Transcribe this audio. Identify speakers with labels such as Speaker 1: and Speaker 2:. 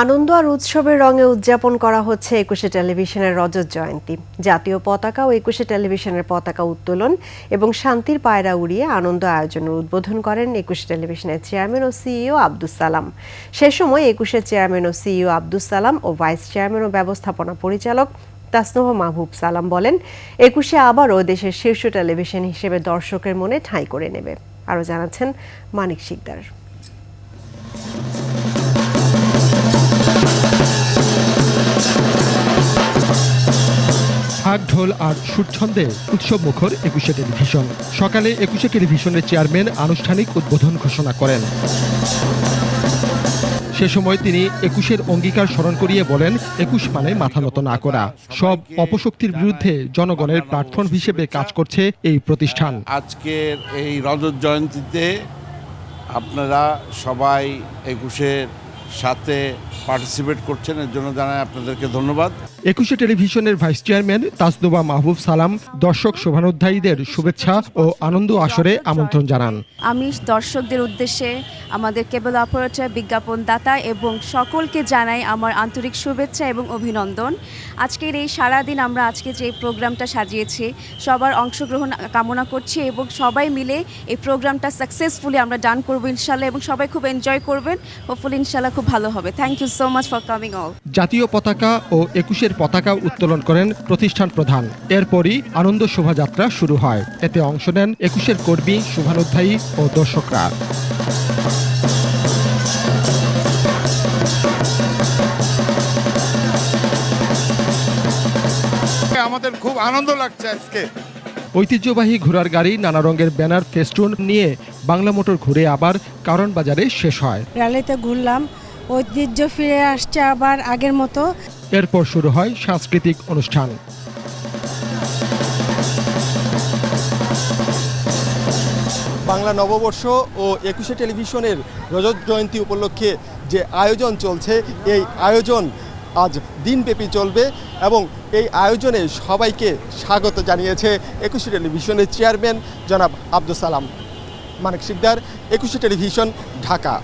Speaker 1: আনন্দ আর উৎসবের রঙে উদযাপন করা হচ্ছে একুশে টেলিভিশনের রজত জয়ন্তী। জাতীয় পতাকা ও একুশে টেলিভিশনের পতাকা উত্তোলন এবং শান্তির পায়রা উড়িয়ে আনন্দ আয়োজনের উদ্বোধন করেন একুশে টেলিভিশনের চেয়ারম্যান ও সিইও আব্দুস সালাম। সে সময় একুশের চেয়ারম্যান ও সিইও আব্দুস সালাম ও ভাইস চেয়ারম্যান ও ব্যবস্থাপনা পরিচালক তাসনুভা মাহবুব সালাম বলেন, একুশে আবারও দেশের শীর্ষ টেলিভিশন হিসেবে দর্শকের মনে ঠাঁই করে নেবে। আরও জানাচ্ছেন মানিক শিকদার।
Speaker 2: ঢাক ঢোল আর সুরছন্দে উৎসব মুখর একুশে টেলিভিশন। সকালে একুশে টেলিভিশনের চেয়ারম্যান আনুষ্ঠানিক উদ্বোধন ঘোষণা করেন। সে সময় তিনি একুশের অঙ্গীকার স্মরণ করিয়ে বলেন, একুশ মানে মাথা নত না করা। সব অপশক্তির বিরুদ্ধে জনগণের প্ল্যাটফর্ম হিসেবে কাজ করছে এই প্রতিষ্ঠান।
Speaker 3: আজকের এই রজত জয়ন্তীতে আপনারা সবাই একুশের সাথে পার্টিসিপেট করছেন, এর জন্য জানাই আপনাদেরকে ধন্যবাদ।
Speaker 2: একুশে টেলিভিশনের ভাইস চেয়ারম্যান তাসনুভা মাহবুব সালাম দর্শক শোভানোধ্যায়ীদের শুভেচ্ছা ও আনন্দ আসরে আমন্ত্রণ জানান।
Speaker 4: আমি দর্শকদের উদ্দেশ্যে, আমাদের কেবল অপারেটর, বিজ্ঞাপনদাতা এবং সকলকে জানাই আমার আন্তরিক শুভেচ্ছা এবং অভিনন্দন। আজকের এই সারাদিন আমরা আজকে যে প্রোগ্রামটা সাজিয়েছি সবার অংশগ্রহণ কামনা করছি এবং সবাই মিলে এই প্রোগ্রামটা সাকসেসফুলি আমরা ডান করবো ইনশাল্লাহ, এবং সবাই খুব এনজয় করবেন। হোপফুলি ইনশাল্লাহ খুব ভালো হবে। Thank you so much for coming all.
Speaker 2: জাতীয় পতাকা ও একুশের পতাকা উত্তোলন করেন প্রতিষ্ঠান প্রধান। এরপরই আনন্দ শোভাযাত্রা শুরু হয়। এতে অংশ নেন একুশের কর্মী, শুভানুধ্যায়ী ও দর্শকরা।
Speaker 5: আমাদের খুব আনন্দ লাগছে আজকে।
Speaker 2: ঐতিহ্যবাহী ঘোড়ার গাড়ি, নানা রঙের ব্যানার, ফেস্টুন নিয়ে বাংলা মোটর ঘুরে আবার কারণ বাজারে শেষ হয়।
Speaker 6: র্যালিতে ঘুরলাম, ঐতিহ্য ফিরে আসছে আবার আগের মতো।
Speaker 2: এরপর শুরু হয় সাংস্কৃতিক অনুষ্ঠান।
Speaker 7: বাংলা নববর্ষ ও একুশে টেলিভিশনের রজত জয়ন্তী উপলক্ষে যে আয়োজন চলছে, এই আয়োজন আজ দিনব্যাপী চলবে এবং এই আয়োজনে সবাইকে স্বাগত জানিয়েছে একুশে টেলিভিশনের চেয়ারম্যান জনাব আব্দুস সালাম। মানিক শিকদার, একুশে টেলিভিশন, ঢাকা।